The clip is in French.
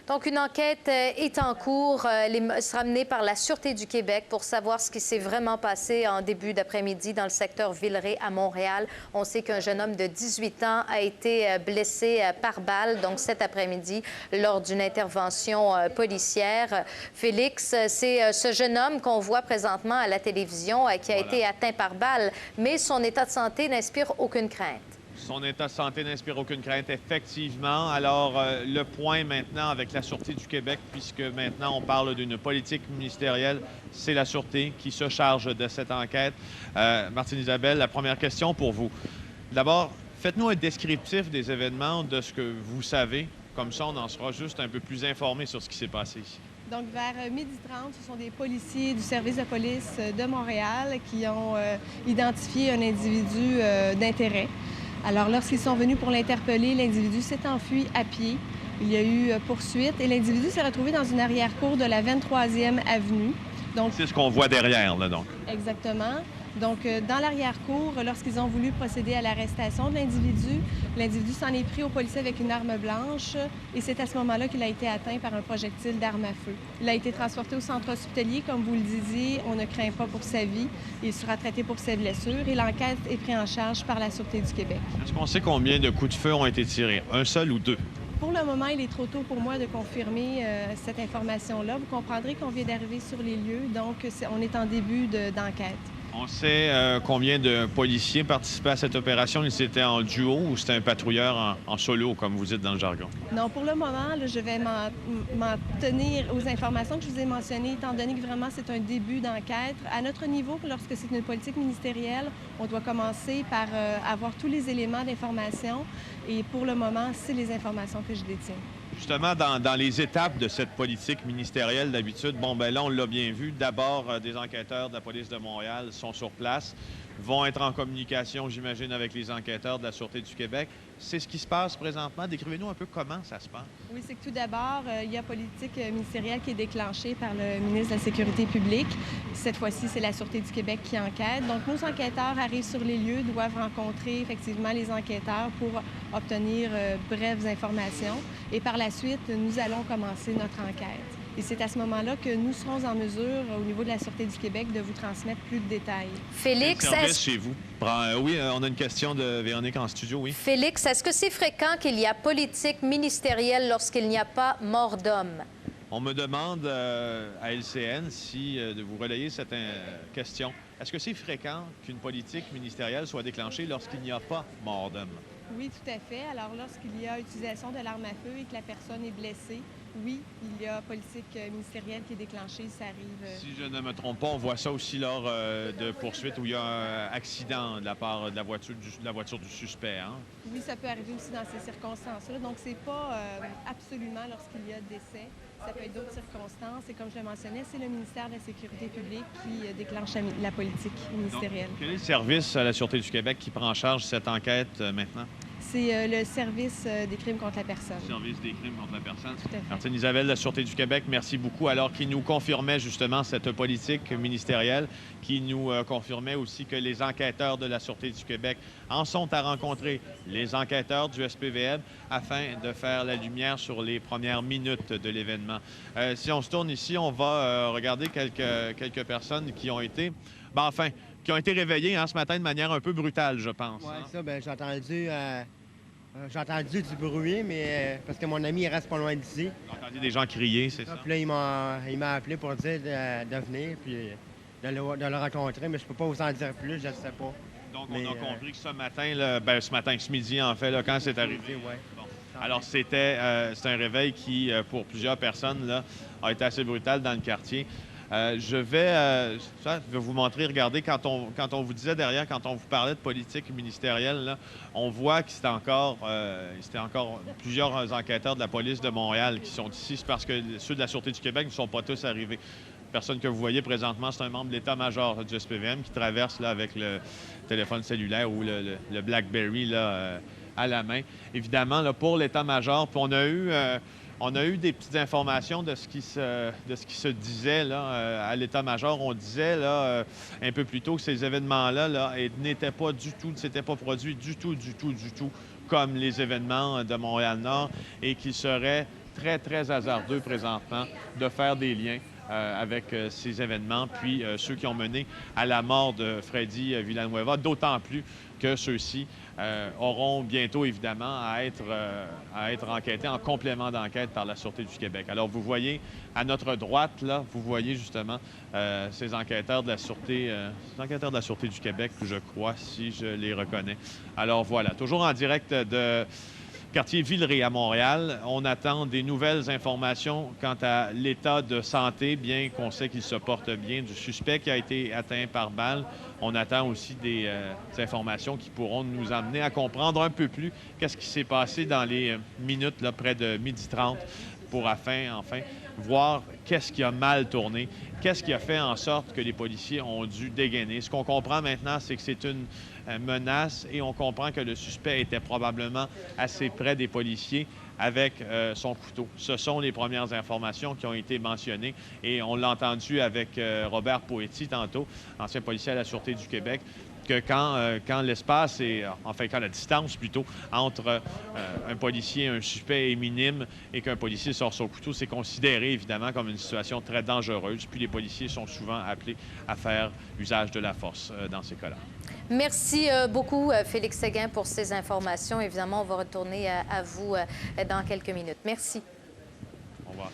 Donc, une enquête est en cours. Elle sera menée par la Sûreté du Québec pour savoir ce qui s'est vraiment passé en début d'après-midi dans le secteur Villeray à Montréal. On sait qu'un jeune homme de 18 ans a été blessé par balle, donc cet après-midi, lors d'une intervention policière. Félix, c'est ce jeune homme qu'on voit présentement à la télévision qui a été atteint par balle, mais son état de santé n'inspire aucune crainte. Son état de santé n'inspire aucune crainte, effectivement. Alors, le point maintenant avec la Sûreté du Québec, puisque maintenant on parle d'une politique ministérielle, c'est la Sûreté qui se charge de cette enquête. Martine Isabelle, la première question pour vous. D'abord, faites-nous un descriptif des événements, de ce que vous savez. Comme ça, on en sera juste un peu plus informé sur ce qui s'est passé ici. Donc, vers 12h30, ce sont des policiers du service de police de Montréal qui ont identifié un individu d'intérêt. Alors, lorsqu'ils sont venus pour l'interpeller, l'individu s'est enfui à pied. Il y a eu poursuite et l'individu s'est retrouvé dans une arrière-cour de la 23e avenue. Donc, c'est ce qu'on voit derrière, là, donc. Exactement. Donc, dans l'arrière-cour, lorsqu'ils ont voulu procéder à l'arrestation de l'individu s'en est pris au policier avec une arme blanche et c'est à ce moment-là qu'il a été atteint par un projectile d'arme à feu. Il a été transporté au centre hospitalier, comme vous le disiez, on ne craint pas pour sa vie. Il sera traité pour ses blessures et l'enquête est prise en charge par la Sûreté du Québec. Est-ce qu'on sait combien de coups de feu ont été tirés? Un seul ou deux? Pour le moment, il est trop tôt pour moi de confirmer cette information-là. Vous comprendrez qu'on vient d'arriver sur les lieux, donc on est en début d'enquête. On sait combien de policiers participaient à cette opération? C'était en duo ou c'était un patrouilleur en solo, comme vous dites dans le jargon? Non, pour le moment, là, je vais m'en tenir aux informations que je vous ai mentionnées, étant donné que vraiment c'est un début d'enquête. À notre niveau, lorsque c'est une politique ministérielle, on doit commencer par avoir tous les éléments d'information. Et pour le moment, c'est les informations que je détiens. Justement, dans les étapes de cette politique ministérielle, d'habitude, bon, ben là, on l'a bien vu. D'abord, des enquêteurs de la police de Montréal sont sur place, vont être en communication, j'imagine, avec les enquêteurs de la Sûreté du Québec. C'est ce qui se passe présentement. Décrivez-nous un peu comment ça se passe. Oui, c'est que tout d'abord, il y a politique ministérielle qui est déclenchée par le ministre de la Sécurité publique. Cette fois-ci, c'est la Sûreté du Québec qui enquête. Donc, nos enquêteurs arrivent sur les lieux, doivent rencontrer effectivement les enquêteurs pour obtenir brèves informations. Et par la suite, nous allons commencer notre enquête. Et c'est à ce moment-là que nous serons en mesure, au niveau de la Sûreté du Québec, de vous transmettre plus de détails. Félix, service chez vous. Oui, on a une question de Véronique en studio, oui. Félix, est-ce que c'est fréquent qu'il y a politique ministérielle lorsqu'il n'y a pas mort d'homme? On me demande à LCN de vous relayer cette question. Est-ce que c'est fréquent qu'une politique ministérielle soit déclenchée lorsqu'il n'y a pas mort d'homme? Oui, tout à fait. Alors, lorsqu'il y a utilisation de l'arme à feu et que la personne est blessée, oui, il y a politique ministérielle qui est déclenchée, ça arrive. Si je ne me trompe pas, on voit ça aussi lors de poursuites où il y a un accident de la part de la voiture du suspect, hein? Oui, ça peut arriver aussi dans ces circonstances-là. Donc, c'est pas absolument lorsqu'il y a décès. Ça peut être d'autres circonstances. Et comme je le mentionnais, c'est le ministère de la Sécurité publique qui déclenche la politique ministérielle. Donc, quel est le service à la Sûreté du Québec qui prend en charge cette enquête maintenant? C'est le service des crimes contre la personne. Le service des crimes contre la personne. Tout à fait. Martine Isabelle, de la Sûreté du Québec, merci beaucoup. Alors, qui nous confirmait justement cette politique ministérielle, qui nous confirmait aussi que les enquêteurs de la Sûreté du Québec en sont à rencontrer les enquêteurs du SPVM afin de faire la lumière sur les premières minutes de l'événement. Si on se tourne ici, on va regarder quelques personnes qui ont été... qui ont été réveillées ce matin de manière un peu brutale, je pense. Oui, ça, bien, j'ai entendu du bruit, mais parce que mon ami, il reste pas loin d'ici. Vous entendiez des gens crier, c'est ça? Puis là, il m'a appelé pour dire de venir, puis de le rencontrer, mais je peux pas vous en dire plus, je ne sais pas. Donc, on a compris que ce matin, ce midi, en fait, là, quand c'est arrivé. Ouais. Bon. Alors, c'était un réveil qui, pour plusieurs personnes, là, a été assez brutal dans le quartier. Je vais vous montrer, regardez, quand on vous disait derrière, quand on vous parlait de politique ministérielle, là, on voit que c'était encore plusieurs enquêteurs de la police de Montréal qui sont ici. C'est parce que ceux de la Sûreté du Québec ne sont pas tous arrivés. La personne que vous voyez présentement, c'est un membre de l'état-major du SPVM qui traverse là, avec le téléphone cellulaire ou le BlackBerry là, à la main. Évidemment, là, pour l'état-major, puis on a eu des petites informations de ce qui se disait là, à l'état-major. On disait là, un peu plus tôt que ces événements-là là, n'étaient pas du tout, ne s'étaient pas produits du tout comme les événements de Montréal-Nord et qu'ils seraient très, très hasardeux présentement de faire des liens avec ces événements, puis ceux qui ont mené à la mort de Freddy Villanueva, d'autant plus que ceux-ci auront bientôt, évidemment, à être enquêtés en complément d'enquête par la Sûreté du Québec. Alors, vous voyez, à notre droite, là, vous voyez justement ces enquêteurs de la Sûreté du Québec, je crois, si je les reconnais. Alors, voilà, toujours en direct de quartier Villeray à Montréal. On attend des nouvelles informations quant à l'état de santé, bien qu'on sait qu'il se porte bien, du suspect qui a été atteint par balle. On attend aussi des informations qui pourront nous amener à comprendre un peu plus qu'est-ce qui s'est passé dans les minutes, là, près de 12h30, pour enfin voir qu'est-ce qui a mal tourné, qu'est-ce qui a fait en sorte que les policiers ont dû dégainer. Ce qu'on comprend maintenant, c'est que c'est une menace et on comprend que le suspect était probablement assez près des policiers avec son couteau. Ce sont les premières informations qui ont été mentionnées et on l'a entendu avec Robert Poetti tantôt, ancien policier à la Sûreté du Québec, que quand l'espace quand la distance plutôt entre un policier et un suspect est minime et qu'un policier sort son couteau, c'est considéré évidemment comme une situation très dangereuse. Puis les policiers sont souvent appelés à faire usage de la force dans ces cas-là. Merci beaucoup, Félix Séguin, pour ces informations. Évidemment, on va retourner à vous dans quelques minutes. Merci. Au revoir.